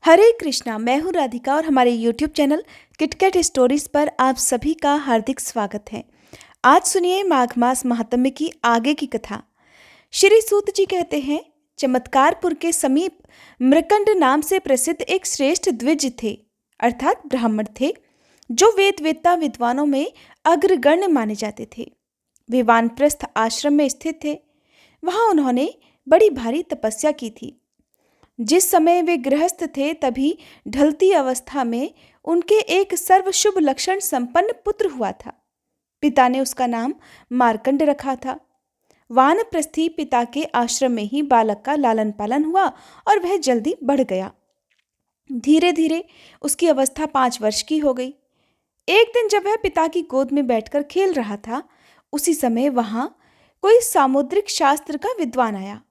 हरे कृष्णा। मैं हूँ राधिका और हमारे YouTube चैनल किटकैट स्टोरीज पर आप सभी का हार्दिक स्वागत है। आज सुनिए माघ मास महात्म्य की आगे की कथा। श्री सूत जी कहते हैं, चमत्कारपुर के समीप मृकंड नाम से प्रसिद्ध एक श्रेष्ठ द्विज थे, अर्थात ब्राह्मण थे, जो वेद वेत्ता विद्वानों में अग्रगण्य माने जाते थे। वे वानप्रस्थ आश्रम में स्थित थे। वहां उन्होंने बड़ी भारी तपस्या की थी। जिस समय वे गृहस्थ थे तभी ढलती अवस्था में उनके एक सर्वशुभ लक्षण संपन्न पुत्र हुआ था। पिता ने उसका नाम मार्कंड रखा था। वानप्रस्थी पिता के आश्रम में ही बालक का लालन पालन हुआ और वह जल्दी बढ़ गया। धीरे धीरे उसकी अवस्था 5 वर्ष की हो गई। एक दिन जब वह पिता की गोद में बैठकर खेल रहा था, उसी समय वहां कोई सामुद्रिक शास्त्र का विद्वान आया।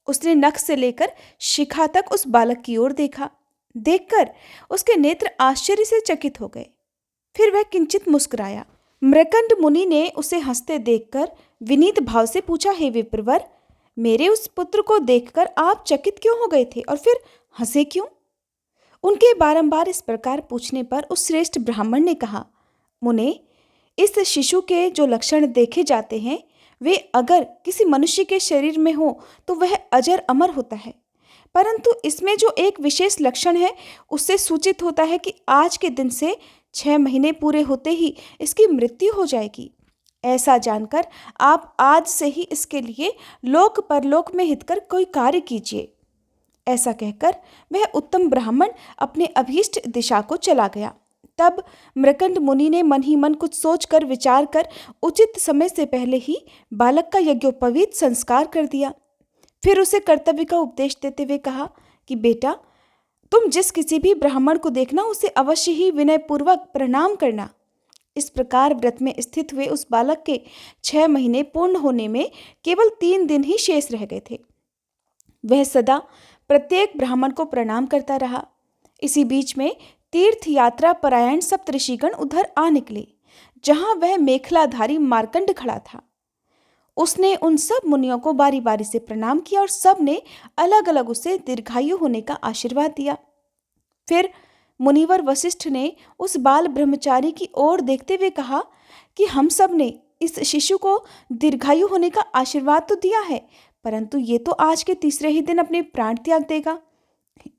उसने नख से लेकर शिखा तक उस बालक की ओर देखा। देखकर उसके नेत्र आश्चर्य से चकित हो गए। फिर वह किंचित मुस्कुराया। मृकंड मुनि ने उसे हंसते देखकर विनीत भाव से पूछा, हे विप्रवर, मेरे उस पुत्र को देखकर आप चकित क्यों हो गए थे और फिर हंसे क्यों? उनके बारंबार इस प्रकार पूछने पर उस श्रेष्ठ ब्राह्मण ने कहा, मुने, इस शिशु के जो लक्षण देखे जाते हैं वे अगर किसी मनुष्य के शरीर में हो तो वह अजर अमर होता है, परंतु इसमें जो एक विशेष लक्षण है उससे सूचित होता है कि आज के दिन से 6 महीने पूरे होते ही इसकी मृत्यु हो जाएगी। ऐसा जानकर आप आज से ही इसके लिए लोक परलोक में हितकर कोई कार्य कीजिए। ऐसा कहकर वह उत्तम ब्राह्मण अपने अभीष्ट दिशा को चला गया। तब मृकंड मुनि ने मन ही मन कुछ सोचकर विचार कर उचित समय से पहले ही बालक का यज्ञोपवीत संस्कार कर दिया। फिर उसे कर्तव्य का उपदेश देते हुए कहा कि बेटा, तुम जिस किसी भी ब्राह्मण को देखना उसे अवश्य ही विनयपूर्वक प्रणाम करना। इस प्रकार व्रत में स्थित हुए उस बालक के 6 महीने पूर्ण होने में केवल 3 दिन ही शेष रह गए थे। वह सदा प्रत्येक ब्राह्मण को प्रणाम करता रहा। इसी बीच में तीर्थ यात्रा परायण सप्तऋषिगण उधर आ निकले, जहां वह मेखलाधारी मार्कंड खड़ा था। उसने उन सब मुनियों को बारी बारी से प्रणाम किया और सब ने अलग अलग उसे दीर्घायु होने का आशीर्वाद दिया। फिर मुनिवर वशिष्ठ ने उस बाल ब्रह्मचारी की ओर देखते हुए कहा कि हम सब ने इस शिशु को दीर्घायु होने का आशीर्वाद तो दिया है, परंतु ये तो आज के तीसरे ही दिन अपने प्राण त्याग देगा।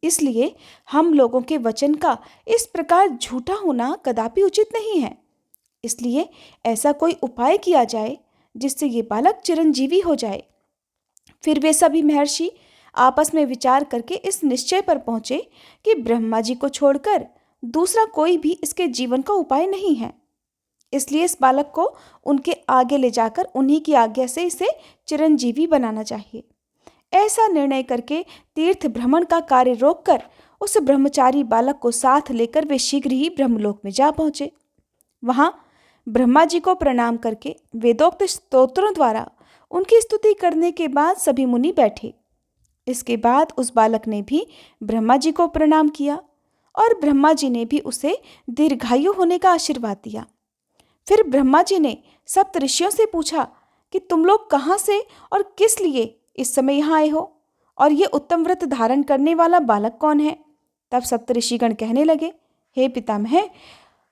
इसलिए हम लोगों के वचन का इस प्रकार झूठा होना कदापि उचित नहीं है। इसलिए ऐसा कोई उपाय किया जाए जिससे ये बालक चिरंजीवी हो जाए। फिर वे सभी महर्षि आपस में विचार करके इस निश्चय पर पहुंचे कि ब्रह्मा जी को छोड़कर दूसरा कोई भी इसके जीवन का उपाय नहीं है। इसलिए इस बालक को उनके आगे ले जाकर उन्हीं की आज्ञा से इसे चिरंजीवी बनाना चाहिए। ऐसा निर्णय करके तीर्थ भ्रमण का कार्य रोककर उस ब्रह्मचारी बालक को साथ लेकर वे शीघ्र ही ब्रह्मलोक में जा पहुंचे। वहां ब्रह्मा जी को प्रणाम करके वेदोक्त स्तोत्रों द्वारा उनकी स्तुति करने के बाद सभी मुनि बैठे। इसके बाद उस बालक ने भी ब्रह्मा जी को प्रणाम किया और ब्रह्मा जी ने भी उसे दीर्घायु होने का आशीर्वाद दिया। फिर ब्रह्मा जी ने सप्तऋषियों से पूछा कि तुम लोग कहाँ से और किस लिए इस समय यहाँ आए हो, और ये उत्तम व्रत धारण करने वाला बालक कौन है? तब सप्तऋषिगण कहने लगे, हे पितामह,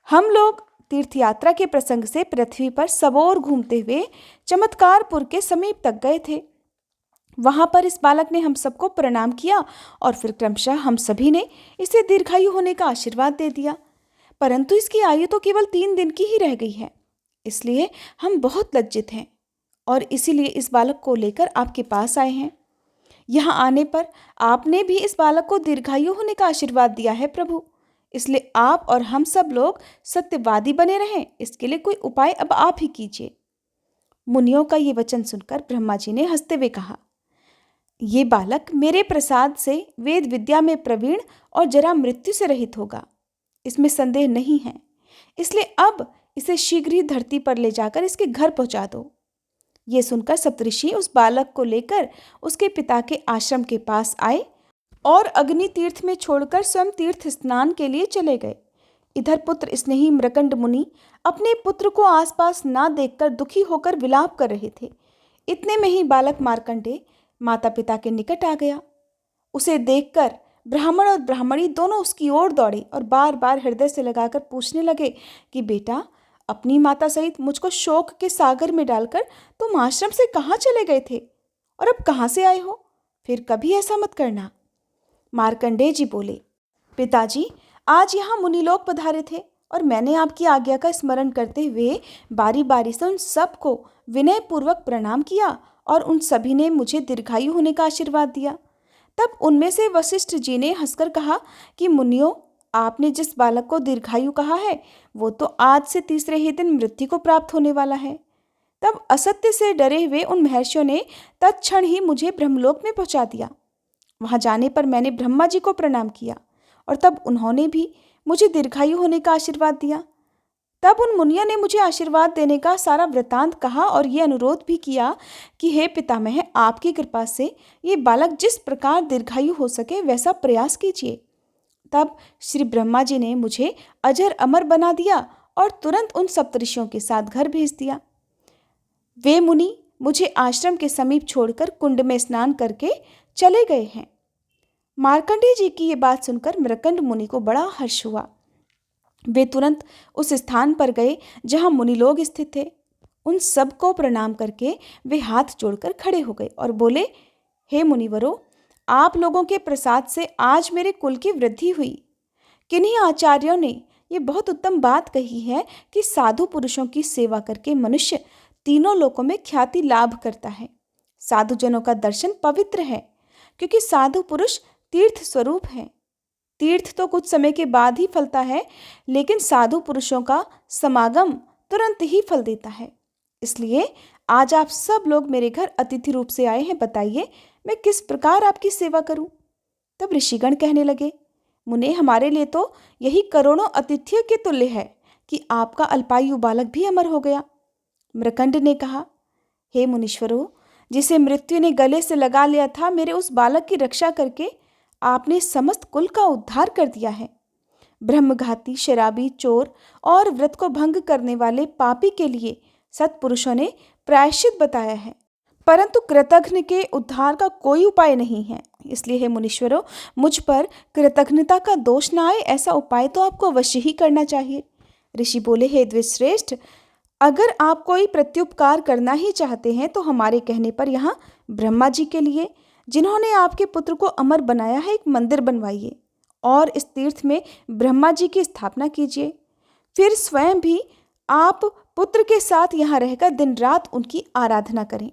हम लोग तीर्थ यात्रा के प्रसंग से पृथ्वी पर सबोर घूमते हुए चमत्कारपुर के समीप तक गए थे। वहां पर इस बालक ने हम सबको प्रणाम किया और फिर क्रमशः हम सभी ने इसे दीर्घायु होने का आशीर्वाद दे दिया, परंतु इसकी आयु तो केवल 3 दिन की ही रह गई है। इसलिए हम बहुत लज्जित हैं और इसीलिए इस बालक को लेकर आपके पास आए हैं। यहाँ आने पर आपने भी इस बालक को दीर्घायु होने का आशीर्वाद दिया है प्रभु, इसलिए आप और हम सब लोग सत्यवादी बने रहें, इसके लिए कोई उपाय अब आप ही कीजिए। मुनियों का ये वचन सुनकर ब्रह्मा जी ने हंसते हुए कहा, ये बालक मेरे प्रसाद से वेद विद्या में प्रवीण और जरा मृत्यु से रहित होगा, इसमें संदेह नहीं है। इसलिए अब इसे शीघ्र ही धरती पर ले जाकर इसके घर पहुंचा दो। ये सुनकर सप्तऋषि उस बालक को लेकर उसके पिता के आश्रम के पास आए और अग्नि तीर्थ में छोड़कर स्वयं तीर्थ स्नान के लिए चले गए। इधर पुत्र स्नेही मृकंड मुनि अपने पुत्र को आसपास ना देखकर दुखी होकर विलाप कर रहे थे। इतने में ही बालक मार्कंडेय माता पिता के निकट आ गया। उसे देखकर ब्राह्मण और ब्राह्मणी दोनों उसकी ओर दौड़े और बार बार हृदय से लगाकर पूछने लगे कि बेटा, अपनी माता सहित मुझको शोक के सागर में डालकर तुम आश्रम से कहाँ चले गए थे और अब कहाँ से आए हो? फिर कभी ऐसा मत करना। मार्कंडेय जी बोले, पिताजी, आज यहाँ मुनिलोक पधारे थे और मैंने आपकी आज्ञा का स्मरण करते हुए बारी बारी से उन सबको विनय पूर्वक प्रणाम किया और उन सभी ने मुझे दीर्घायु होने का आशीर्वाद दिया। तब उनमें से वशिष्ठ जी ने हंसकर कहा कि मुनियों, आपने जिस बालक को दीर्घायु कहा है वो तो आज से तीसरे ही दिन मृत्यु को प्राप्त होने वाला है। तब असत्य से डरे हुए उन महर्षियों ने तत्क्षण ही मुझे ब्रह्मलोक में पहुंचा दिया। वहां जाने पर मैंने ब्रह्मा जी को प्रणाम किया और तब उन्होंने भी मुझे दीर्घायु होने का आशीर्वाद दिया। तब उन मुनियों ने मुझे आशीर्वाद देने का सारा वृतांत कहा और ये अनुरोध भी किया कि हे पितामह, आपकी कृपा से ये बालक जिस प्रकार दीर्घायु हो सके वैसा प्रयास कीजिए। तब श्री ब्रह्मा जी ने मुझे अजर अमर बना दिया और तुरंत उन सप्तऋषियों के साथ घर भेज दिया। वे मुनि मुझे आश्रम के समीप छोड़कर कुंड में स्नान करके चले गए हैं। मार्कंडेय जी की ये बात सुनकर मृकंड मुनि को बड़ा हर्ष हुआ। वे तुरंत उस स्थान पर गए जहां मुनि लोग स्थित थे। उन सबको प्रणाम करके वे हाथ जोड़कर खड़े हो गए और बोले, हे मुनिवरों, आप लोगों के प्रसाद से आज मेरे कुल की वृद्धि हुई। किन्हीं आचार्यों ने ये बहुत उत्तम बात कही है कि साधु पुरुषों की सेवा करके मनुष्य तीनों लोकों में ख्याति लाभ करता है। साधुजनों का दर्शन पवित्र है क्योंकि साधु पुरुष तीर्थ स्वरूप है। तीर्थ तो कुछ समय के बाद ही फलता है, लेकिन साधु पुरुषों का समागम तुरंत ही फल देता है। इसलिए आज आप सब लोग मेरे घर अतिथि रूप से आए हैं। बताइए, मैं किस प्रकार आपकी सेवा करूं? तब ऋषिगण कहने लगे, मुने, हमारे लिए तो यही करोड़ों अतिथियों के तुल्य है कि आपका अल्पायु बालक भी अमर हो गया। मृकंड ने कहा, हे मुनीश्वरों, जिसे मृत्यु ने गले से लगा लिया था, मेरे उस बालक की रक्षा करके आपने समस्त कुल का उद्धार कर दिया है। ब्रह्मघाती, शराबी, चोर और व्रत को भंग करने वाले पापी के लिए सत्पुरुषों ने प्रायश्चित बताया है, परंतु कृतघ्न के उद्धार का कोई उपाय नहीं है। इसलिए हे मुनीश्वरों, मुझ पर कृतघ्नता का दोष न आए, ऐसा उपाय तो आपको अवश्य ही करना चाहिए। ऋषि बोले, हे द्विश्रेष्ठ, अगर आप कोई प्रत्युपकार करना ही चाहते हैं तो हमारे कहने पर यहाँ ब्रह्मा जी के लिए, जिन्होंने आपके पुत्र को अमर बनाया है, एक मंदिर बनवाइए और इस तीर्थ में ब्रह्मा जी की स्थापना कीजिए। फिर स्वयं भी आप पुत्र के साथ यहाँ रहकर दिन रात उनकी आराधना करें।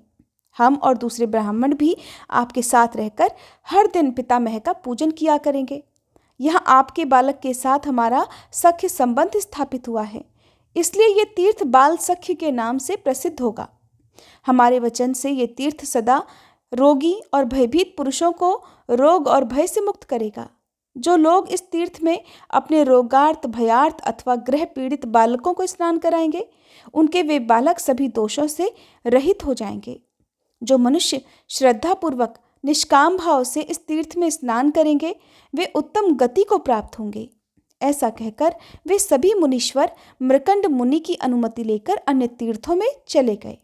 हम और दूसरे ब्राह्मण भी आपके साथ रहकर हर दिन पितामह का पूजन किया करेंगे। यहाँ आपके बालक के साथ हमारा सख्य संबंध स्थापित हुआ है, इसलिए ये तीर्थ बाल सख्य के नाम से प्रसिद्ध होगा। हमारे वचन से ये तीर्थ सदा रोगी और भयभीत पुरुषों को रोग और भय से मुक्त करेगा। जो लोग इस तीर्थ में अपने रोगार्थ, भयार्थ अथवा ग्रह पीड़ित बालकों को स्नान कराएंगे, उनके वे बालक सभी दोषों से रहित हो जाएंगे। जो मनुष्य श्रद्धापूर्वक निष्काम भाव से इस तीर्थ में स्नान करेंगे, वे उत्तम गति को प्राप्त होंगे। ऐसा कहकर वे सभी मुनीश्वर मृकंड मुनि की अनुमति लेकर अन्य तीर्थों में चले गए।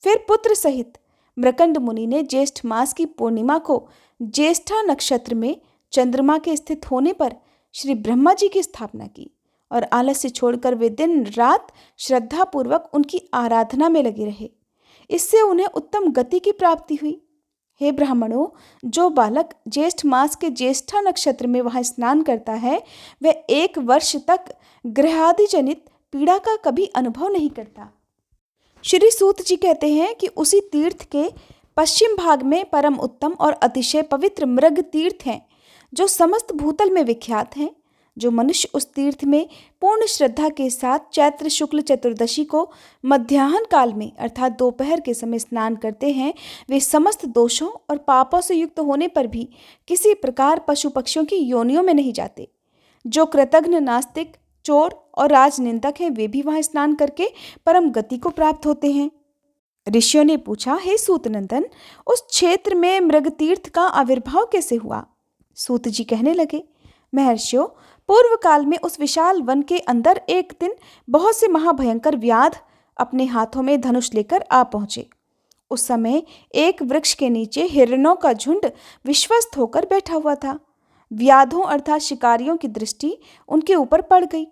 फिर पुत्र सहित मृकंड मुनि ने ज्येष्ठ मास की पूर्णिमा को ज्येष्ठा नक्षत्र में चंद्रमा के स्थित होने पर श्री ब्रह्मा जी की स्थापना की और आलस्य छोड़कर वे दिन रात श्रद्धापूर्वक उनकी आराधना में लगे रहे। इससे उन्हें उत्तम गति की प्राप्ति हुई। हे ब्राह्मणों, जो बालक ज्येष्ठ मास के ज्येष्ठा नक्षत्र में वहां स्नान करता है, वह 1 वर्ष तक ग्रहादि जनित पीड़ा का कभी अनुभव नहीं करता। श्री सूत जी कहते हैं कि उसी तीर्थ के पश्चिम भाग में परम उत्तम और अतिशय पवित्र मृग तीर्थ हैं, जो समस्त भूतल में विख्यात हैं। जो मनुष्य उस तीर्थ में पूर्ण श्रद्धा के साथ चैत्र शुक्ल चतुर्दशी को मध्याह्न काल में अर्थात दोपहर के समय स्नान करते हैं, वे समस्त दोषों और पापों से युक्त होने पर भी किसी प्रकार पशु पक्षियों की योनियों में नहीं जाते। जो कृतघ्न, नास्तिक, चोर और राजनिंदक हैं, वे भी वहां स्नान करके परम गति को प्राप्त होते हैं। ऋषियों ने पूछा, हे सूतनंदन, उस क्षेत्र में मृग तीर्थ का आविर्भाव कैसे हुआ? सूत जी कहने लगे, महर्षियों, पूर्व काल में उस विशाल वन के अंदर एक दिन बहुत से महाभयंकर व्याध अपने हाथों में धनुष लेकर आ पहुंचे। उस समय एक वृक्ष के नीचे हिरणों का झुंड विश्वस्त होकर बैठा हुआ था। व्याधों अर्थात शिकारियों की दृष्टि उनके ऊपर पड़ गई।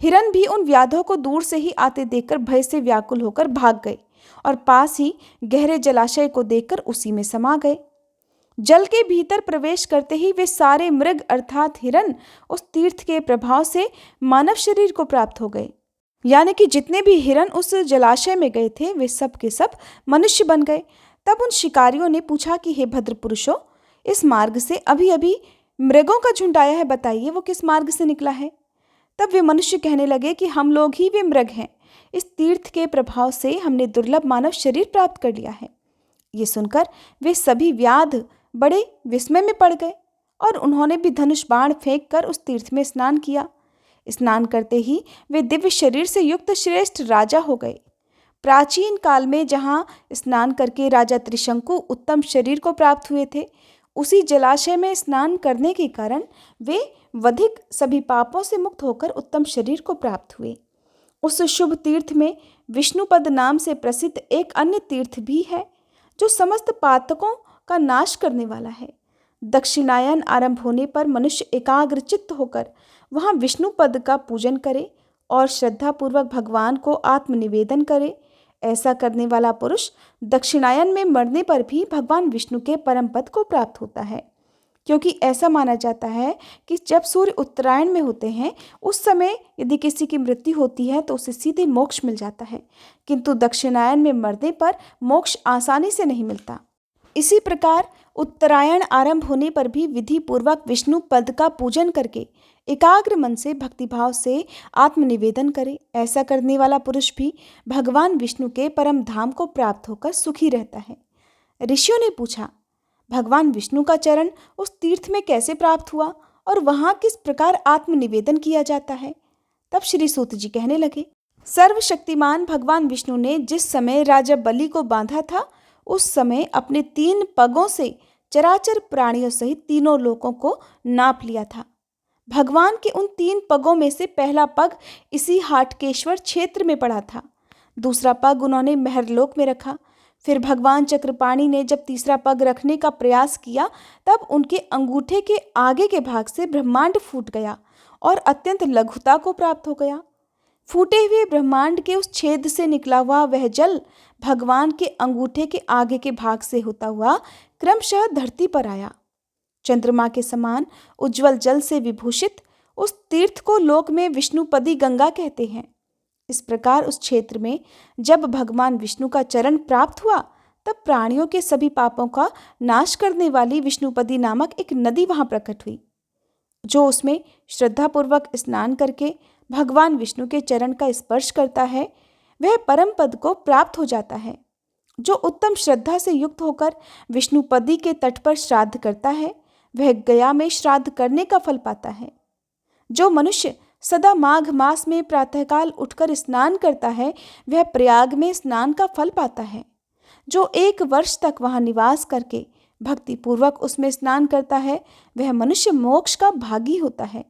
हिरन भी उन व्याधों को दूर से ही आते देखकर भय से व्याकुल होकर भाग गए और पास ही गहरे जलाशय को देखकर उसी में समा गए। जल के भीतर प्रवेश करते ही वे सारे मृग अर्थात हिरन उस तीर्थ के प्रभाव से मानव शरीर को प्राप्त हो गए। यानी कि जितने भी हिरन उस जलाशय में गए थे वे सब के सब मनुष्य बन गए। तब उन शिकारियों ने पूछा कि हे भद्र पुरुषों, इस मार्ग से अभी अभी मृगों का झुंड आया है, बताइए वो किस मार्ग से निकला है। तब वे मनुष्य कहने लगे कि हम लोग ही वे मृग हैं, इस तीर्थ के प्रभाव से हमने दुर्लभ मानव शरीर प्राप्त कर लिया है। ये सुनकर वे सभी व्याध बड़े विस्मय में पड़ गए और उन्होंने भी धनुष बाण फेंक कर उस तीर्थ में स्नान किया। स्नान करते ही वे दिव्य शरीर से युक्त श्रेष्ठ राजा हो गए। प्राचीन काल में जहाँ स्नान करके राजा त्रिशंकु उत्तम शरीर को प्राप्त हुए थे, उसी जलाशय में स्नान करने के कारण वे वधिक सभी पापों से मुक्त होकर उत्तम शरीर को प्राप्त हुए। उस शुभ तीर्थ में विष्णुपद नाम से प्रसिद्ध एक अन्य तीर्थ भी है जो समस्त पातकों का नाश करने वाला है। दक्षिणायन आरंभ होने पर मनुष्य एकाग्रचित्त होकर वहाँ विष्णुपद का पूजन करे और श्रद्धापूर्वक भगवान को आत्मनिवेदन करे। ऐसा करने वाला पुरुष दक्षिणायन में मरने पर भी भगवान विष्णु के परम पद को प्राप्त होता है, क्योंकि ऐसा माना जाता है कि जब सूर्य उत्तरायण में होते हैं उस समय यदि किसी की मृत्यु होती है तो उसे सीधे मोक्ष मिल जाता है, किंतु दक्षिणायन में मरने पर मोक्ष आसानी से नहीं मिलता। इसी प्रकार उत्तरायण आरंभ होने पर भी विधि पूर्वक विष्णु पद का पूजन करके एकाग्र मन से भक्तिभाव से आत्मनिवेदन करे। ऐसा करने वाला पुरुष भी भगवान विष्णु के परम धाम को प्राप्त होकर सुखी रहता है। ऋषियों ने पूछा, भगवान विष्णु का चरण उस तीर्थ में कैसे प्राप्त हुआ और वहाँ किस प्रकार आत्मनिवेदन किया जाता है। तब श्री सूत जी कहने लगे, सर्वशक्तिमान भगवान विष्णु ने जिस समय राजा बलि को बांधा था उस समय अपने 3 पगों से चराचर प्राणियों सहित तीनों लोकों को नाप लिया था। भगवान के उन 3 पगों में से पहला पग इसी हाटकेश्वर क्षेत्र में पड़ा था, दूसरा पग उन्होंने महरलोक में रखा। फिर भगवान चक्रपाणि ने जब तीसरा पग रखने का प्रयास किया तब उनके अंगूठे के आगे के भाग से ब्रह्मांड फूट गया और अत्यंत लघुता को प्राप्त हो गया। फूटे हुए ब्रह्मांड के उस छेद से निकला हुआ वह जल भगवान के अंगूठे के आगे के भाग से होता हुआ क्रमशः धरती पर आया। चंद्रमा के समान उज्जवल जल से विभूषित उस तीर्थ को लोक में विष्णुपदी गंगा कहते हैं। इस प्रकार उस क्षेत्र में जब भगवान विष्णु का चरण प्राप्त हुआ तब प्राणियों के सभी पापों का नाश करने वाली विष्णुपदी नामक एक नदी वहां प्रकट हुई। जो उसमें श्रद्धापूर्वक स्नान करके भगवान विष्णु के चरण का स्पर्श करता है वह परम पद को प्राप्त हो जाता है। जो उत्तम श्रद्धा से युक्त होकर विष्णुपदी के तट पर श्राद्ध करता है वह गया में श्राद्ध करने का फल पाता है। जो मनुष्य सदा माघ मास में प्रातःकाल उठकर स्नान करता है वह प्रयाग में स्नान का फल पाता है। जो 1 वर्ष तक वहां निवास करके भक्तिपूर्वक उसमें स्नान करता है वह मनुष्य मोक्ष का भागी होता है।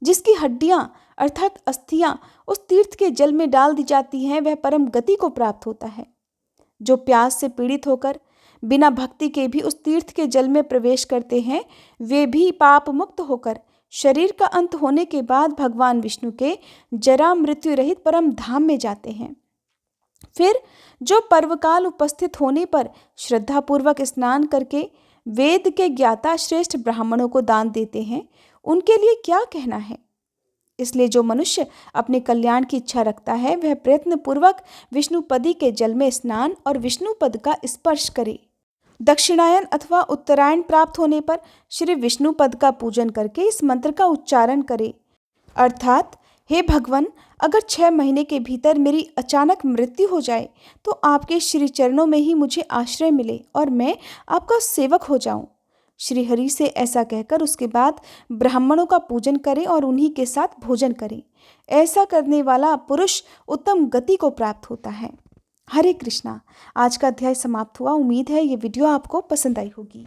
जिसकी हड्डियां अर्थात अस्थियां उस तीर्थ के जल में डाल दी जाती हैं वह परम गति को प्राप्त होता है। जो प्यास से पीड़ित होकर बिना भक्ति के भी उस तीर्थ के जल में प्रवेश करते हैं वे भी पाप मुक्त होकर शरीर का अंत होने के बाद भगवान विष्णु के जरा मृत्यु रहित परम धाम में जाते हैं। फिर जो पर्वकाल उपस्थित होने पर श्रद्धापूर्वक स्नान करके वेद के ज्ञाता श्रेष्ठ ब्राह्मणों को दान देते हैं उनके लिए क्या कहना है। इसलिए जो मनुष्य अपने कल्याण की इच्छा रखता है वह प्रयत्न पूर्वक विष्णुपदी के जल में स्नान और विष्णुपद का स्पर्श करे। दक्षिणायन अथवा उत्तरायण प्राप्त होने पर श्री विष्णुपद का पूजन करके इस मंत्र का उच्चारण करे, अर्थात हे भगवान, अगर 6 महीने के भीतर मेरी अचानक मृत्यु हो जाए तो आपके श्री चरणों में ही मुझे आश्रय मिले और मैं आपका सेवक हो जाऊं। श्री हरि से ऐसा कहकर उसके बाद ब्राह्मणों का पूजन करें और उन्हीं के साथ भोजन करें। ऐसा करने वाला पुरुष उत्तम गति को प्राप्त होता है। हरे कृष्णा। आज का अध्याय समाप्त हुआ। उम्मीद है ये वीडियो आपको पसंद आई होगी।